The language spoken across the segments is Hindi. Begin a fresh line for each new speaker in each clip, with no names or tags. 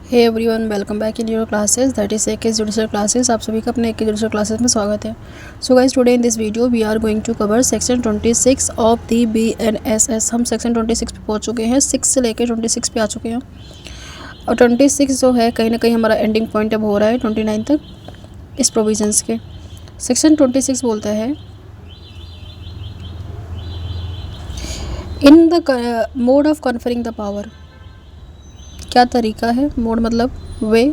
Hey everyone, welcome back in your classes that is A K judicial classes. आप सभी का अपने एक के जुडिशियल क्लासेस में स्वागत है। So guys, today in this video we are going to cover section 26 of the BNSS। हम सेक्शन 26 पे पहुंच चुके हैं, 6 से लेकर 26 पे आ चुके हैं। और 26 जो है कहीं ना कहीं हमारा एंडिंग पॉइंट अब हो रहा है 29 तक इस प्रोविजंस के। सेक्शन 26 बोलता है in the mode of conferring the power. क्या तरीका है, मोड मतलब वे,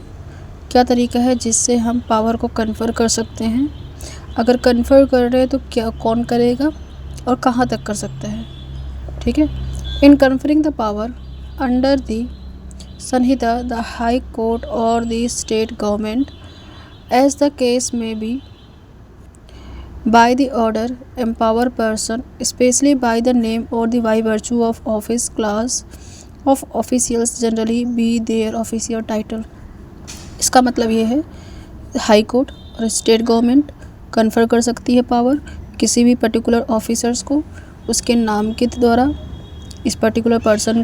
क्या तरीका है जिससे हम पावर को कन्फर कर सकते हैं। अगर कन्फर कर रहे हैं तो क्या, कौन करेगा और कहाँ तक कर सकते हैं। ठीक है। In conferring the power under the Sanhita the high court और the state government as the case may be by the order empower person especially by the name or the by virtue of office class of officials generally be their official title। इसका मतलब ये है हाई कोर्ट और स्टेट गवर्नमेंट कन्फर कर सकती है पावर किसी भी पर्टिकुलर ऑफिसर्स को उसके नाम के द्वारा। इस पर्टिकुलर पर्सन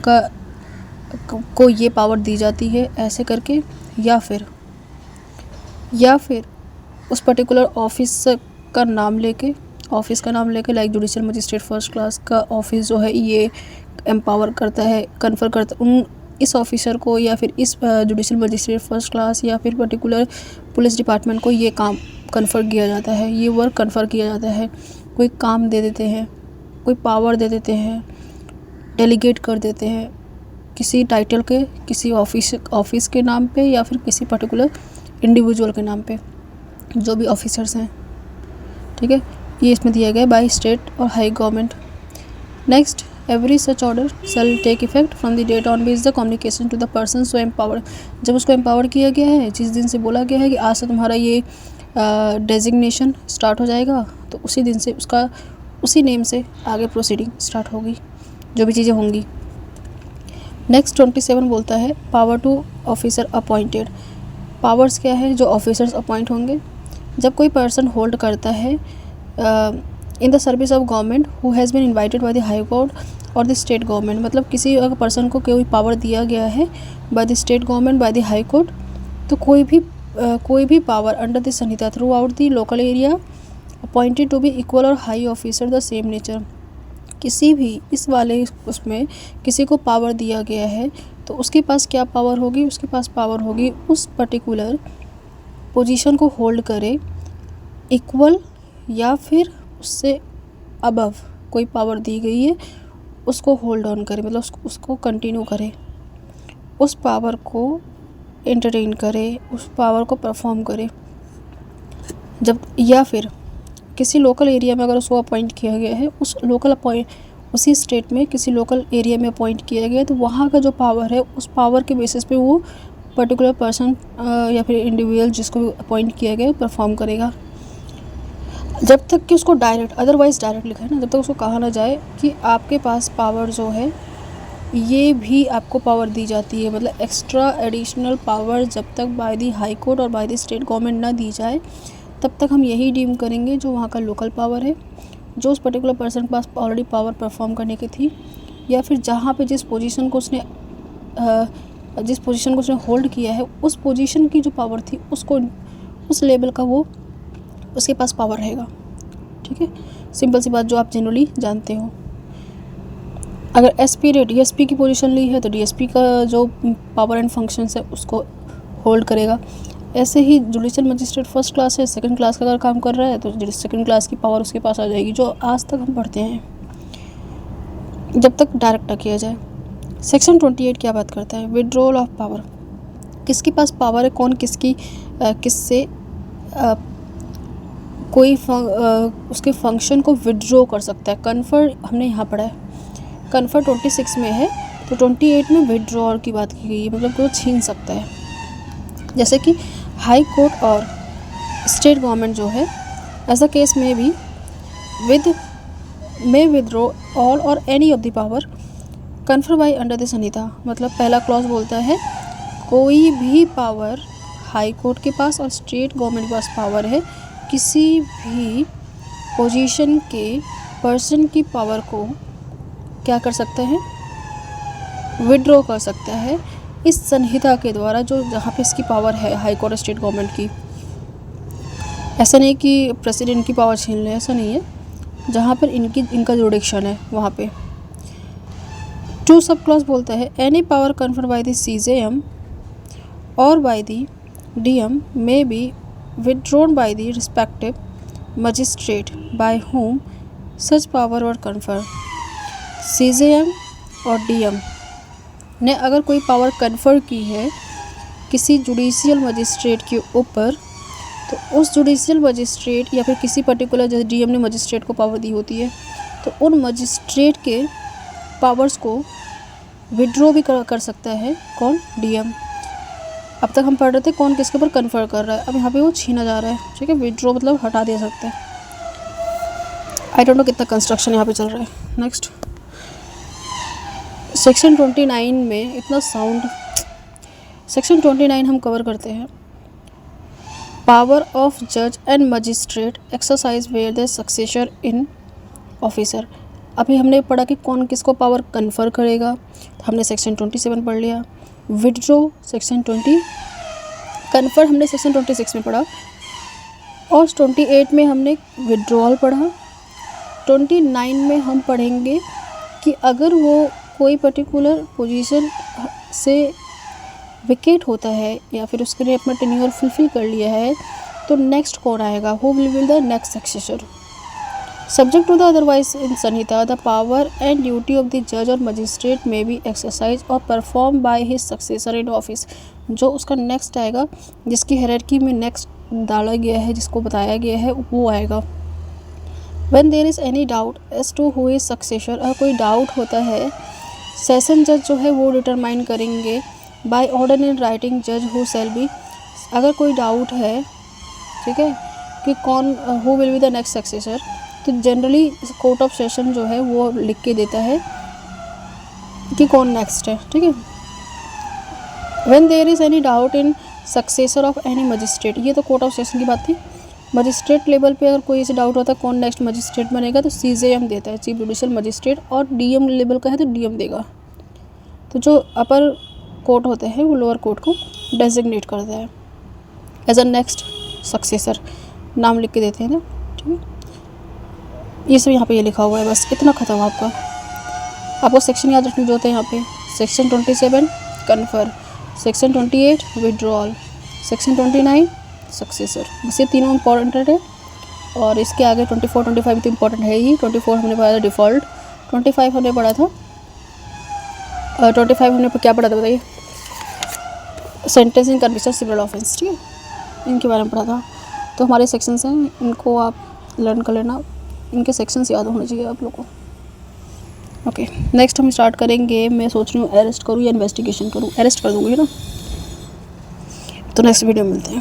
को ये पावर दी जाती है ऐसे करके, या फिर उस पर्टिकुलर ऑफिस का नाम लेके, ऑफिस का नाम लेके, like judicial magistrate first class का ऑफिस जो है ये एम्पावर करता है, कन्फर करता उन इस ऑफिसर को, या फिर इस जुडिशियल मजिस्ट्रेट फर्स्ट क्लास या फिर पर्टिकुलर पुलिस डिपार्टमेंट को ये काम कन्फर किया जाता है, ये वर्क कन्फर किया जाता है। कोई काम दे देते हैं, कोई पावर दे देते हैं, डेलीगेट कर देते हैं किसी टाइटल के, किसी ऑफिस के नाम पे या फिर किसी पर्टिकुलर इंडिविजुअल के नाम पे, जो भी ऑफिसर्स हैं। ठीक है, ये इसमें दिया गया बाय स्टेट और high government. Next, every such order shall take effect from the date on which the communication to the person so empowered. जब उसको एम्पावर किया गया है, जिस दिन से बोला गया है कि आज से तुम्हारा ये डेजिग्नेशन स्टार्ट हो जाएगा, तो उसी दिन से उसका उसी नेम से आगे प्रोसीडिंग स्टार्ट होगी, जो भी चीज़ें होंगी। नेक्स्ट 27 बोलता है power to officer appointed. Powers क्या है, जो ऑफिसर्स अपॉइंट होंगे जब कोई पर्सन होल्ड करता है in the service of government who has been invited by the high court और द स्टेट गवर्नमेंट। मतलब किसी अगर पर्सन को कोई पावर दिया गया है by the state government, by the high court, तो कोई भी power under the Sanhita throughout the local area appointed to be equal और high officer the same nature. किसी भी इस वाले उसमें किसी को पावर दिया गया है तो उसके पास क्या पावर होगी, उसके पास पावर होगी उस पर्टिकुलर पोजीशन को होल्ड करे, इक्वल या फिर उससे अबव कोई पावर दी गई है उसको होल्ड ऑन करे, मतलब उसको कंटिन्यू करे, उस पावर को एंटरटेन करे, उस पावर को परफॉर्म करे। जब या फिर किसी लोकल एरिया में अगर उसको अपॉइंट किया गया है, उसी स्टेट में किसी लोकल एरिया में अपॉइंट किया गया है, तो वहाँ का जो पावर है उस पावर के बेसिस पे वो पर्टिकुलर पर्सन या फिर इंडिविजुअल जिसको अपॉइंट किया गया परफॉर्म करेगा। जब तक कि उसको डायरेक्ट, अदरवाइज डायरेक्ट लिखा है ना, जब तक उसको कहा ना जाए कि आपके पास पावर जो है ये भी आपको पावर दी जाती है, मतलब एक्स्ट्रा एडिशनल पावर जब तक बाय द हाई कोर्ट और बाय द स्टेट गवर्नमेंट ना दी जाए, तब तक हम यही डीम करेंगे जो वहाँ का लोकल पावर है, जो उस पर्टिकुलर पर्सन के पास ऑलरेडी पावर परफॉर्म करने की थी, या फिर जहाँ पे जिस पोजीशन को उसने होल्ड किया है उस पोजीशन की जो पावर थी उसको उस लेवल का वो उसके पास पावर रहेगा। ठीक है, सिंपल सी बात जो आप जनरली जानते हो। अगर एसपी ने डीएसपी की पोजीशन ली है तो डीएसपी का जो पावर एंड फंक्शंस है उसको होल्ड करेगा। ऐसे ही जुडिशियल मजिस्ट्रेट फर्स्ट क्लास है, सेकंड क्लास का अगर काम कर रहा है तो सेकंड क्लास की पावर उसके पास आ जाएगी, जो आज तक हम पढ़ते हैं, जब तक डायरेक्ट ना किया जाए। सेक्शन 28 क्या बात करता है, विड्रॉल ऑफ पावर। किसके पास पावर है, कौन किससे कोई उसके फंक्शन को विड्रॉ कर सकता है। कन्फर हमने यहाँ पढ़ा है, कन्फर 26 में है, तो 28 में विड्रॉल की बात की गई है, मतलब कोई छीन सकता है। जैसे कि हाई कोर्ट और स्टेट गवर्नमेंट जो है as a case may be may withdraw all और any of the power confer by under the Sanhita. मतलब पहला क्लॉज बोलता है कोई भी पावर हाई कोर्ट के पास और स्टेट गवर्नमेंट के पास पावर है किसी भी पोजीशन के पर्सन की पावर को क्या कर सकता है, विड्रॉ कर सकता है इस संहिता के द्वारा जो जहाँ पे इसकी पावर है हाई कोर्ट स्टेट गवर्नमेंट की, ऐसा नहीं कि प्रेसिडेंट की पावर छीन ले, ऐसा नहीं है, जहाँ पर इनका जुडिक्शन है वहाँ पे। 2 सब क्लॉज बोलता है any power conferred by the CJM और by the DM may be withdrawn by the respective magistrate by whom such power were conferred। CJM और DM ने अगर कोई पावर कन्फर की है किसी जुडिशियल मजिस्ट्रेट के ऊपर, तो उस जुडिशियल मजिस्ट्रेट या फिर किसी पर्टिकुलर, जैसे DM ने मजिस्ट्रेट को पावर दी होती है, तो उन मजिस्ट्रेट के पावर्स को विड्रॉ भी कर सकता है कौन, DM। अब तक हम पढ़ रहे थे कौन किसके ऊपर कन्फर कर रहा है, अब यहाँ पे वो छीना जा रहा है, ठीक है। विड्रॉ मतलब हटा दिया सकता है। आई डोंट नो कितना कंस्ट्रक्शन यहाँ पे चल रहा है। नेक्स्ट सेक्शन 29 में इतना साउंड, सेक्शन 29 हम कवर करते हैं। पावर ऑफ जज and magistrate exercise where the successor in officer. अभी हमने पढ़ा कि कौन किसको पावर कन्फर करेगा, तो हमने सेक्शन 27 पढ़ लिया। विड्रॉ सेक्शन 20, कन्फर हमने सेक्शन 26 में पढ़ा, और 28 में हमने विड्रॉल पढ़ा। 29 में हम पढ़ेंगे कि अगर वो कोई पर्टिकुलर पोजीशन से विकेट होता है या फिर उसके लिए अपना टेन्योर फुलफिल कर लिया है, तो नेक्स्ट कौन आएगा, who will be the next successor. Subject to the otherwise in Sanhita the power and duty of the जज और मजिस्ट्रेट में बी एक्सरसाइज और perform by his successor in office. जो उसका नेक्स्ट आएगा, जिसकी हायरार्की में नेक्स्ट डाला गया है, जिसको बताया गया है, वो आएगा। When there is any doubt as to who is successor, अगर कोई डाउट होता है, सेशन जज जो है वो डिटरमाइन करेंगे बाय ऑर्डर इन राइटिंग जज हु शैल बी। अगर कोई डाउट है, ठीक है, कि कौन who will be the next successor, तो जनरली कोर्ट ऑफ सेशन जो है वो लिख के देता है कि कौन नेक्स्ट है, ठीक है। When there is any doubt in successor of any magistrate, ये तो कोर्ट ऑफ सेशन की बात थी। मजिस्ट्रेट लेवल पे अगर कोई ऐसे डाउट होता है कौन नेक्स्ट मजिस्ट्रेट बनेगा, तो CJM देता है, चीफ जुडिशियल मजिस्ट्रेट, और DM लेवल का है तो DM देगा। तो जो अपर कोर्ट होते हैं वो लोअर कोर्ट को डेजिग्नेट करता है एज अ नेक्स्ट सक्सेसर, नाम लिख के देते हैं ना, ठीक है। ये सब यहाँ पे ये लिखा हुआ है, बस इतना ख़त्म आपको सेक्शन याद रखने जो होते हैं यहाँ पे। Section 27 confer, section 28 withdrawal, section 29 successor, बस ये तीनों इंपॉर्टेंट है। और इसके आगे 24, 25 तो इम्पॉर्टेंट है ही। 24 हमने पढ़ा था डिफ़ॉल्ट, 25 हमने पढ़ा था 25 हमने क्या पढ़ा था बताइए, सेंटेंसिंग कन्विक्शन सिविल ऑफेंस, ठीक है, इनके बारे में पढ़ा था। तो हमारे सेक्शंस हैं, इनको आप लर्न कर लेना, इनके सेक्शंस याद होने चाहिए आप लोगों को। ओके, नेक्स्ट हम स्टार्ट करेंगे। मैं सोच रही हूँ अरेस्ट करूँ या इन्वेस्टिगेशन करूँ, अरेस्ट कर दूँगी ना, तो नेक्स्ट वीडियो मिलते हैं।